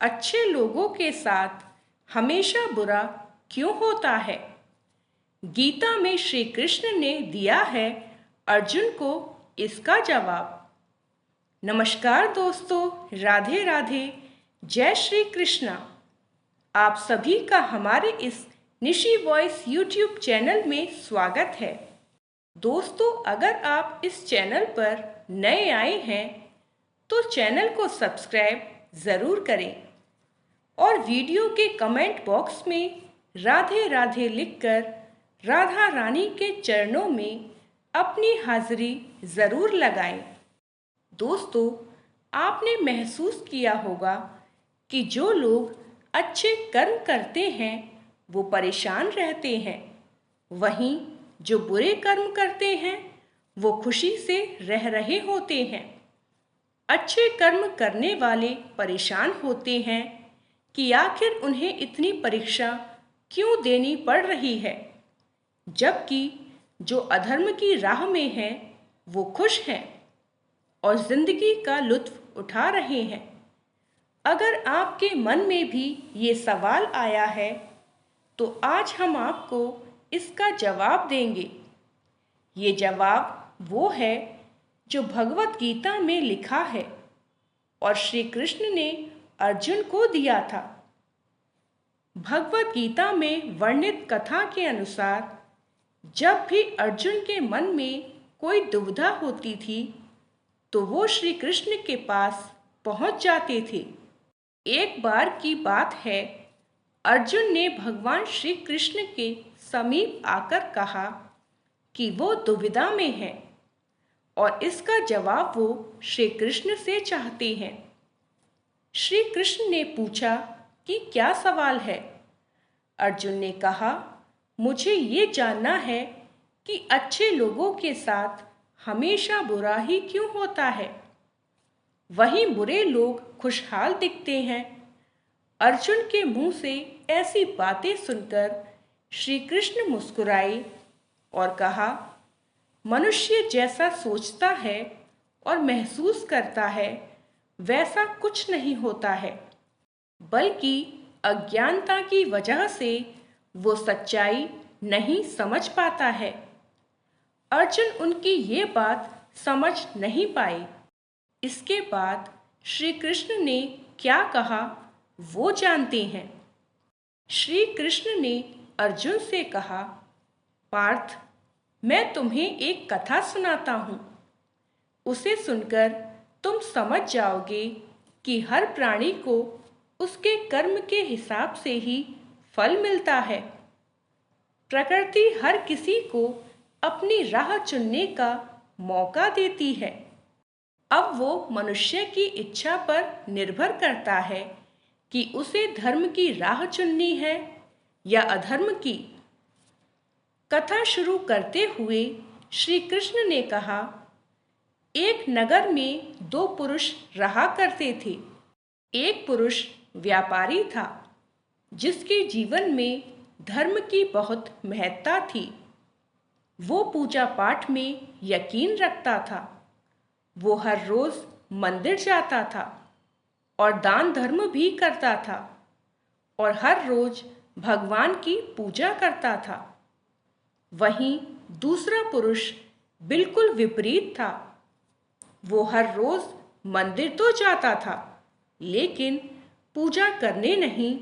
अच्छे लोगों के साथ हमेशा बुरा क्यों होता है? गीता में श्री कृष्ण ने दिया है अर्जुन को इसका जवाब। नमस्कार दोस्तों, राधे राधे, जय श्री कृष्णा। आप सभी का हमारे इस निशी वॉइस यूट्यूब चैनल में स्वागत है। दोस्तों, अगर आप इस चैनल पर नए आए हैं तो चैनल को सब्सक्राइब ज़रूर करें और वीडियो के कमेंट बॉक्स में राधे राधे लिखकर राधा रानी के चरणों में अपनी हाजिरी ज़रूर लगाएं। दोस्तों, आपने महसूस किया होगा कि जो लोग अच्छे कर्म करते हैं वो परेशान रहते हैं, वहीं जो बुरे कर्म करते हैं वो खुशी से रह रहे होते हैं। अच्छे कर्म करने वाले परेशान होते हैं कि आखिर उन्हें इतनी परीक्षा क्यों देनी पड़ रही है, जबकि जो अधर्म की राह में हैं वो खुश हैं और जिंदगी का लुत्फ उठा रहे हैं। अगर आपके मन में भी ये सवाल आया है तो आज हम आपको इसका जवाब देंगे। ये जवाब वो है जो भगवत गीता में लिखा है और श्री कृष्ण ने अर्जुन को दिया था। भगवत गीता में वर्णित कथा के अनुसार जब भी अर्जुन के मन में कोई दुविधा होती थी तो वो श्री कृष्ण के पास पहुंच जाते थे। एक बार की बात है, अर्जुन ने भगवान श्री कृष्ण के समीप आकर कहा कि वो दुविधा में है और इसका जवाब वो श्री कृष्ण से चाहते हैं। श्री कृष्ण ने पूछा कि क्या सवाल है? अर्जुन ने कहा, मुझे ये जानना है कि अच्छे लोगों के साथ हमेशा बुरा ही क्यों होता है, वहीं बुरे लोग खुशहाल दिखते हैं। अर्जुन के मुंह से ऐसी बातें सुनकर श्री कृष्ण मुस्कुराए और कहा, मनुष्य जैसा सोचता है और महसूस करता है वैसा कुछ नहीं होता है, बल्कि अज्ञानता की वजह से वो सच्चाई नहीं समझ पाता है। अर्जुन उनकी ये बात समझ नहीं पाए। इसके बाद श्री कृष्ण ने क्या कहा वो जानते हैं। श्री कृष्ण ने अर्जुन से कहा, पार्थ, मैं तुम्हें एक कथा सुनाता हूँ। उसे सुनकर तुम समझ जाओगे कि हर प्राणी को उसके कर्म के हिसाब से ही फल मिलता है। प्रकृति हर किसी को अपनी राह चुनने का मौका देती है। अब वो मनुष्य की इच्छा पर निर्भर करता है कि उसे धर्म की राह चुननी है या अधर्म की। कथा शुरू करते हुए श्री कृष्ण ने कहा, एक नगर में दो पुरुष रहा करते थे। एक पुरुष व्यापारी था जिसके जीवन में धर्म की बहुत महत्ता थी। वो पूजा पाठ में यकीन रखता था। वो हर रोज मंदिर जाता था और दान धर्म भी करता था और हर रोज भगवान की पूजा करता था। वहीं दूसरा पुरुष बिल्कुल विपरीत था। वो हर रोज मंदिर तो जाता था लेकिन पूजा करने नहीं,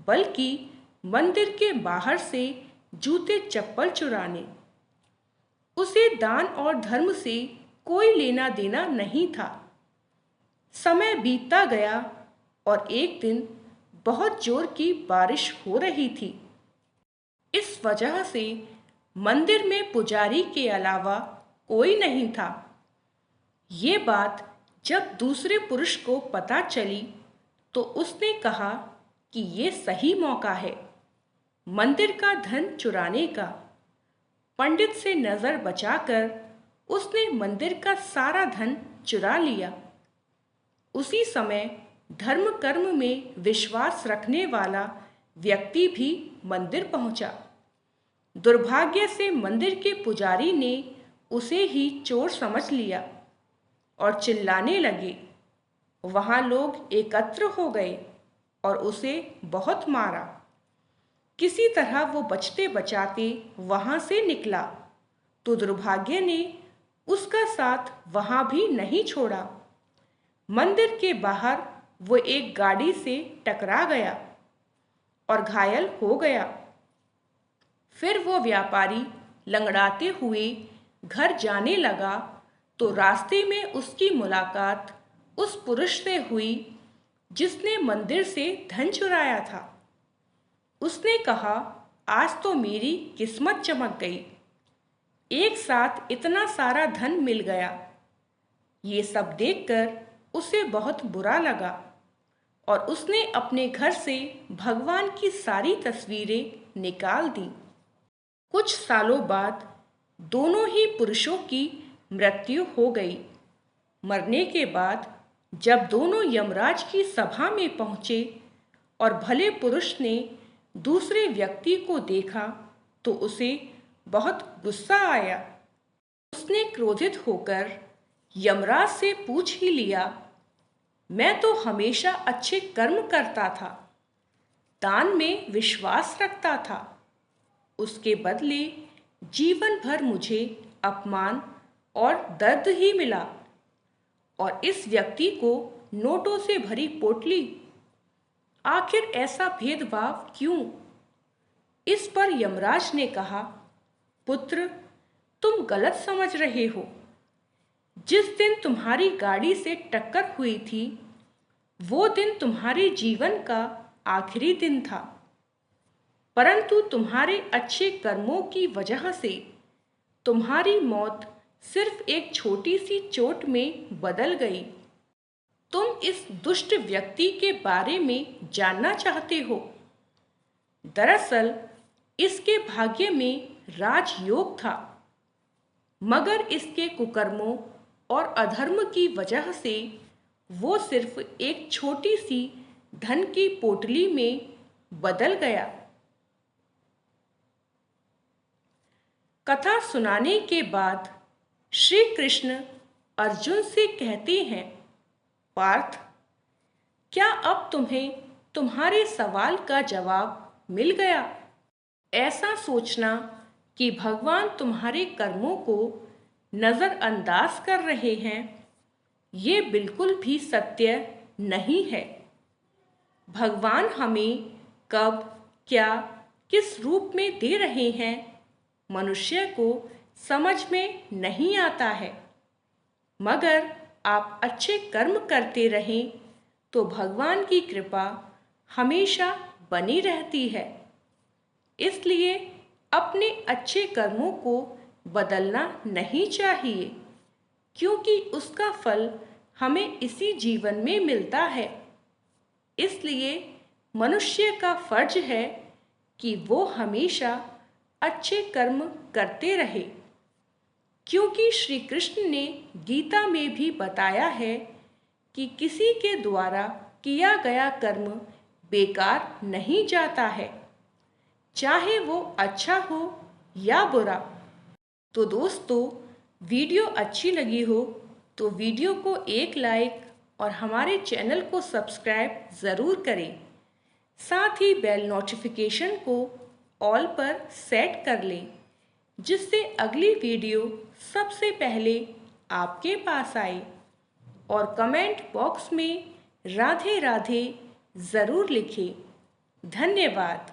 बल्कि मंदिर के बाहर से जूते चप्पल चुराने। उसे दान और धर्म से कोई लेना देना नहीं था। समय बीतता गया और एक दिन बहुत जोर की बारिश हो रही थी। इस वजह से मंदिर में पुजारी के अलावा कोई नहीं था। ये बात जब दूसरे पुरुष को पता चली तो उसने कहा कि ये सही मौका है मंदिर का धन चुराने का। पंडित से नजर बचाकर उसने मंदिर का सारा धन चुरा लिया। उसी समय धर्म कर्म में विश्वास रखने वाला व्यक्ति भी मंदिर पहुंचा। दुर्भाग्य से मंदिर के पुजारी ने उसे ही चोर समझ लिया और चिल्लाने लगे। वहां लोग एकत्र हो गए और उसे बहुत मारा। किसी तरह वो बचते बचाते वहां से निकला तो दुर्भाग्य ने उसका साथ वहां भी नहीं छोड़ा। मंदिर के बाहर वो एक गाड़ी से टकरा गया और घायल हो गया। फिर वो व्यापारी लंगड़ाते हुए घर जाने लगा तो रास्ते में उसकी मुलाकात उस पुरुष से हुई जिसने मंदिर से धन चुराया था। उसने कहा, आज तो मेरी किस्मत चमक गई, एक साथ इतना सारा धन मिल गया। ये सब देखकर उसे बहुत बुरा लगा और उसने अपने घर से भगवान की सारी तस्वीरें निकाल दी। कुछ सालों बाद दोनों ही पुरुषों की मृत्यु हो गई। मरने के बाद जब दोनों यमराज की सभा में पहुंचे और भले पुरुष ने दूसरे व्यक्ति को देखा तो उसे बहुत गुस्सा आया। उसने क्रोधित होकर यमराज से पूछ ही लिया, मैं तो हमेशा अच्छे कर्म करता था, दान में विश्वास रखता था, उसके बदले जीवन भर मुझे अपमान और दर्द ही मिला, और इस व्यक्ति को नोटों से भरी पोटली। आखिर ऐसा भेदभाव क्यों? इस पर यमराज ने कहा, पुत्र, तुम गलत समझ रहे हो। जिस दिन तुम्हारी गाड़ी से टक्कर हुई थी वो दिन तुम्हारे जीवन का आखिरी दिन था, परंतु तुम्हारे अच्छे कर्मों की वजह से तुम्हारी मौत सिर्फ एक छोटी सी चोट में बदल गई। तुम इस दुष्ट व्यक्ति के बारे में जानना चाहते हो? दरअसल इसके भाग्य में राजयोग था, मगर इसके कुकर्मों और अधर्म की वजह से वो सिर्फ एक छोटी सी धन की पोटली में बदल गया। कथा सुनाने के बाद श्री कृष्ण अर्जुन से कहते हैं, पार्थ, क्या अब तुम्हें तुम्हारे सवाल का जवाब मिल गया? ऐसा सोचना कि भगवान तुम्हारे कर्मों को नज़रअंदाज कर रहे हैं, ये बिल्कुल भी सत्य नहीं है। भगवान हमें कब, क्या, किस रूप में दे रहे हैं, मनुष्य को समझ में नहीं आता है। मगर आप अच्छे कर्म करते रहें तो भगवान की कृपा हमेशा बनी रहती है। इसलिए अपने अच्छे कर्मों को बदलना नहीं चाहिए, क्योंकि उसका फल हमें इसी जीवन में मिलता है। इसलिए मनुष्य का फर्ज है कि वो हमेशा अच्छे कर्म करते रहे, क्योंकि श्री कृष्ण ने गीता में भी बताया है कि किसी के द्वारा किया गया कर्म बेकार नहीं जाता है, चाहे वो अच्छा हो या बुरा। तो दोस्तों, वीडियो अच्छी लगी हो तो वीडियो को एक लाइक और हमारे चैनल को सब्सक्राइब ज़रूर करें। साथ ही बेल नोटिफिकेशन को ऑल पर सेट कर लें, जिससे अगली वीडियो सबसे पहले आपके पास आए। और कमेंट बॉक्स में राधे राधे ज़रूर लिखें। धन्यवाद।